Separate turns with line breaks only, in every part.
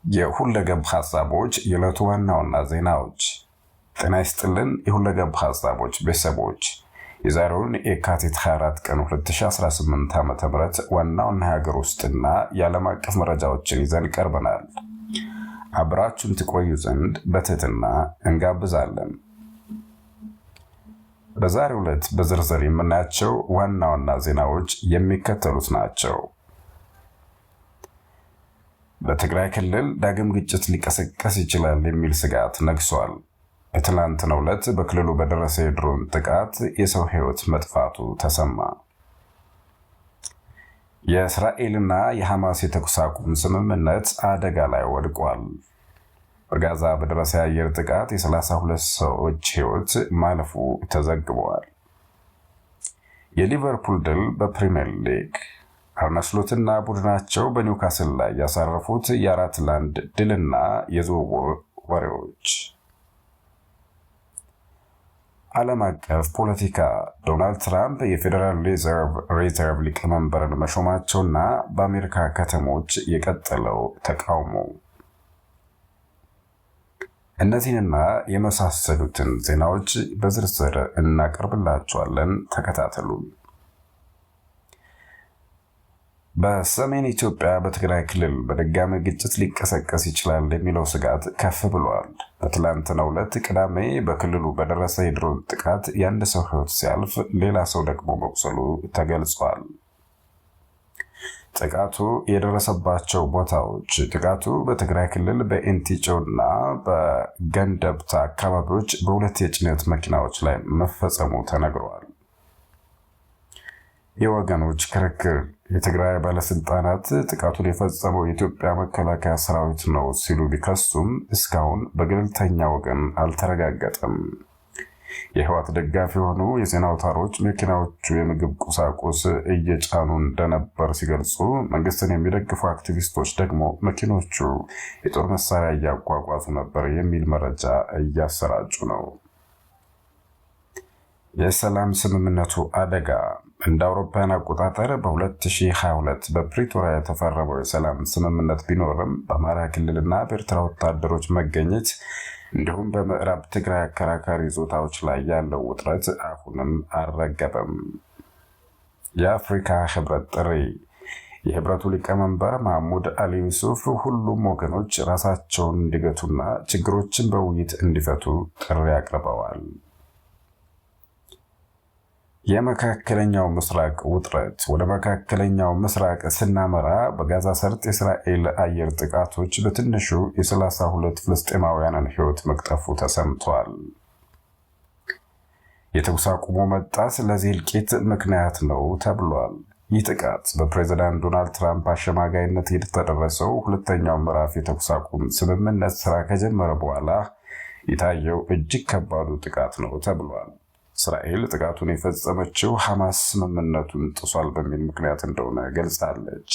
የሁለገብ ሐሳቦች የዕለቱ ዋና ዋና ዜናዎች። ጤና ይስጥልን የሁለገብ ሐሳቦች ቤተሰቦች፣ የዛሬውን የካቲት 24 ቀን 2018 ዓ.ም ዋና ዋና የሀገር ውስጥና የዓለም አቀፍ መረጃዎችን ይዘን ቀርበናል። አብራችሁን ትቆዩ ዘንድ በትህትና እንጋብዛለን። በዛሬው ዕለት በዝርዝር የምናያቸው ዋና ዋና ዜናዎች የሚከተሉት ናቸው። በትግራይ ክልል ዳግም ግጭት ሊቀሰቀስ ይችላል የሚል ስጋት ነግሷል። በትናንትናው ዕለት በክልሉ በደረሰ የድሮን ጥቃት የሰው ሕይወት መጥፋቱ ተሰማ። የእስራኤልና የሐማስ የተኩስ አቁም ስምምነት አደጋ ላይ ወድቋል። በጋዛ በደረሰ የአየር ጥቃት የ32 ሰዎች ሕይወት ማለፉ ተዘግቧል። የሊቨርፑል ድል በፕሪሚየር ሊግ፣ አርነ ስሎትና ቡድናቸው በኒውካስል ላይ ያሳረፉት የ4-1 ድልና የዝውውር ወሬዎች። ዓለም አቀፍ ፖለቲካ፣ ዶናልድ ትራምፕ የፌዴራል ሪዘርቭ ሊቀመንበርን መሾማቸውና በአሜሪካ ከተሞች የቀጠለው ተቃውሞ። እነዚህንና የመሳሰሉትን ዜናዎች በዝርዝር እናቀርብላችኋለን። ተከታተሉ። በሰሜን ኢትዮጵያ በትግራይ ክልል በድጋሚ ግጭት ሊቀሰቀስ ይችላል የሚለው ስጋት ከፍ ብሏል። በትላንትናው ዕለት ቅዳሜ በክልሉ በደረሰ የድሮን ጥቃት የአንድ ሰው ሕይወት ሲያልፍ ሌላ ሰው ደግሞ መቁሰሉ ተገልጿል። ጥቃቱ የደረሰባቸው ቦታዎች ጥቃቱ በትግራይ ክልል በኤንቲጮና በገንደብታ አካባቢዎች በሁለት የጭነት መኪናዎች ላይ መፈጸሙ ተነግሯል። የወገኖች ክርክር፣ የትግራይ ባለስልጣናት ጥቃቱን የፈጸመው የኢትዮጵያ መከላከያ ሰራዊት ነው ሲሉ ቢከሱም እስካሁን በገለልተኛ ወገን አልተረጋገጠም። የህወሓት ደጋፊ የሆኑ የዜና አውታሮች መኪናዎቹ የምግብ ቁሳቁስ እየጫኑ እንደነበር ሲገልጹ፣ መንግስትን የሚደግፉ አክቲቪስቶች ደግሞ መኪኖቹ የጦር መሳሪያ እያጓጓዙ ነበር የሚል መረጃ እያሰራጩ ነው። የሰላም ስምምነቱ አደጋ። እንደ አውሮፓውያን አቆጣጠር በ2022 በፕሪቶሪያ የተፈረመው የሰላም ስምምነት ቢኖርም በአማራ ክልልና በኤርትራ ወታደሮች መገኘት እንዲሁም በምዕራብ ትግራይ አከራካሪ ይዞታዎች ላይ ያለው ውጥረት አሁንም አልረገበም። የአፍሪካ ህብረት ጥሪ። የህብረቱ ሊቀመንበር መሐሙድ አሊ ዩሱፍ ሁሉም ወገኖች ራሳቸውን እንዲገቱና ችግሮችን በውይይት እንዲፈቱ ጥሪ አቅርበዋል። የመካከለኛው ምስራቅ ውጥረት። ወደ መካከለኛው ምስራቅ ስናመራ በጋዛ ሰርጥ የእስራኤል አየር ጥቃቶች በትንሹ የ32 ፍልስጤማውያንን ህይወት መቅጠፉ ተሰምቷል። የተኩስ አቁሙ መጣስ ለዚህ እልቂት ምክንያት ነው ተብሏል። ይህ ጥቃት በፕሬዝዳንት ዶናልድ ትራምፕ አሸማጋይነት የተደረሰው ሁለተኛው ምዕራፍ የተኩስ አቁም ስምምነት ስራ ከጀመረ በኋላ የታየው እጅግ ከባዱ ጥቃት ነው ተብሏል። እስራኤል ጥቃቱን የፈጸመችው ሐማስ ስምምነቱን ጥሷል በሚል ምክንያት እንደሆነ ገልጻለች።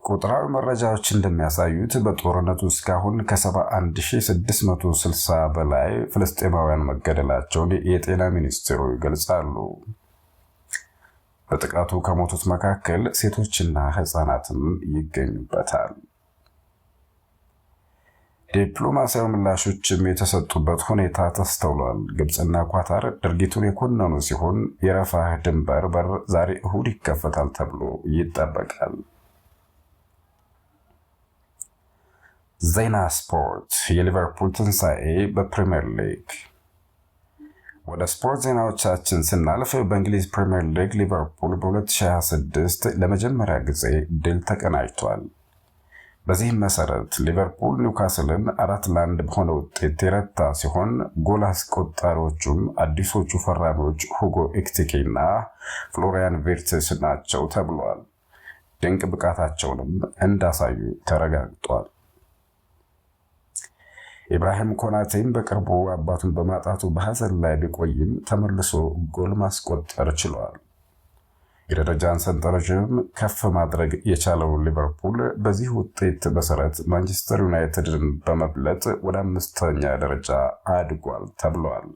ቁጥራዊ መረጃዎች እንደሚያሳዩት በጦርነቱ እስካሁን ከ71660 በላይ ፍልስጤማውያን መገደላቸውን የጤና ሚኒስቴሩ ይገልጻሉ። በጥቃቱ ከሞቱት መካከል ሴቶችና ህፃናትም ይገኙበታል። ዲፕሎማሲያዊ ምላሾችም የተሰጡበት ሁኔታ ተስተውሏል። ግብፅና ኳታር ድርጊቱን የኮነኑ ሲሆን የረፋህ ድንበር በር ዛሬ እሁድ ይከፈታል ተብሎ ይጠበቃል። ዜና ስፖርት። የሊቨርፑል ትንሣኤ በፕሪሚየር ሊግ። ወደ ስፖርት ዜናዎቻችን ስናልፍ በእንግሊዝ ፕሪሚየር ሊግ ሊቨርፑል በ2026 ለመጀመሪያ ጊዜ ድል ተቀናጅቷል። በዚህም መሰረት ሊቨርፑል ኒውካስልን 4-1 በሆነ ውጤት የረታ ሲሆን ጎል አስቆጣሪዎቹም አዲሶቹ ፈራሚዎች ሁጎ ኤኪቲኬ እና ፍሎሪያን ቪርትስ ናቸው ተብሏል። ድንቅ ብቃታቸውንም እንዳሳዩ ተረጋግጧል። ኢብራሂም ኮናቴም በቅርቡ አባቱን በማጣቱ በሐዘን ላይ ቢቆይም ተመልሶ ጎል ማስቆጠር ችሏል። የደረጃን ሰንጠረዥም ከፍ ማድረግ የቻለው ሊቨርፑል በዚህ ውጤት መሰረት ማንቸስተር ዩናይትድን በመብለጥ ወደ 5ኛ ደረጃ አድጓል ተብሏል።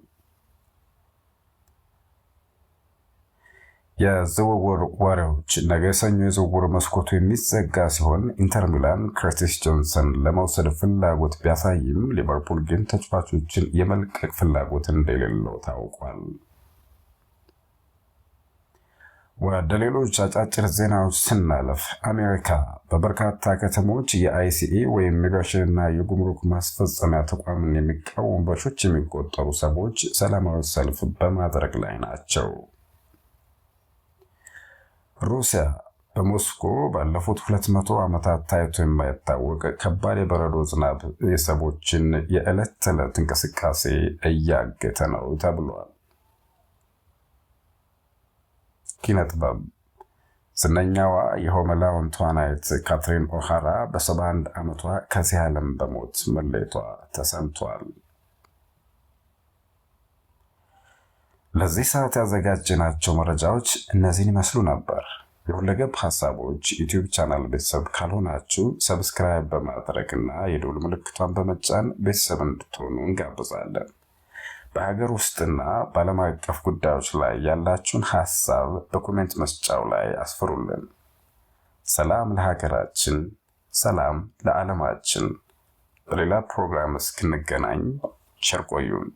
የዝውውር ወሬዎች ነገ ሰኞ የዝውውር መስኮቱ የሚዘጋ ሲሆን ኢንተር ሚላን ከርቲስ ጆንሰን ለመውሰድ ፍላጎት ቢያሳይም ሊቨርፑል ግን ተጫዋቾችን የመልቀቅ ፍላጎት እንደሌለው ታውቋል። ወደ ሌሎች አጫጭር ዜናዎች ስናልፍ አሜሪካ በበርካታ ከተሞች የአይሲኤ ወይም ኢሚግሬሽንና የጉምሩክ ማስፈጸሚያ ተቋምን የሚቃወሙ በሺዎች የሚቆጠሩ ሰዎች ሰላማዊ ሰልፍ በማድረግ ላይ ናቸው። ሩሲያ በሞስኮ ባለፉት 200 ዓመታት ታይቶ የማይታወቅ ከባድ የበረዶ ዝናብ የሰዎችን የዕለት ተዕለት እንቅስቃሴ እያገተ ነው ተብሏል። ኪነ ጥበብ ዝነኛዋ የሆም አሎን ተዋናይት ካትሪን ኦሃራ በ71 ዓመቷ ከዚህ ዓለም በሞት መለየቷ ተሰምቷል። ለዚህ ሰዓት ያዘጋጀናቸው መረጃዎች እነዚህን ይመስሉ ነበር። የሁለገብ ሐሳቦች ዩቲዩብ ቻናል ቤተሰብ ካልሆናችሁ ሰብስክራይብ በማድረግና የደወል ምልክቷን በመጫን ቤተሰብ እንድትሆኑ እንጋብዛለን። በሀገር ውስጥና በዓለም አቀፍ ጉዳዮች ላይ ያላችሁን ሐሳብ በኮሜንት መስጫው ላይ አስፍሩልን። ሰላም ለሀገራችን፣ ሰላም ለዓለማችን። በሌላ ፕሮግራም እስክንገናኝ ቸር ቆዩን።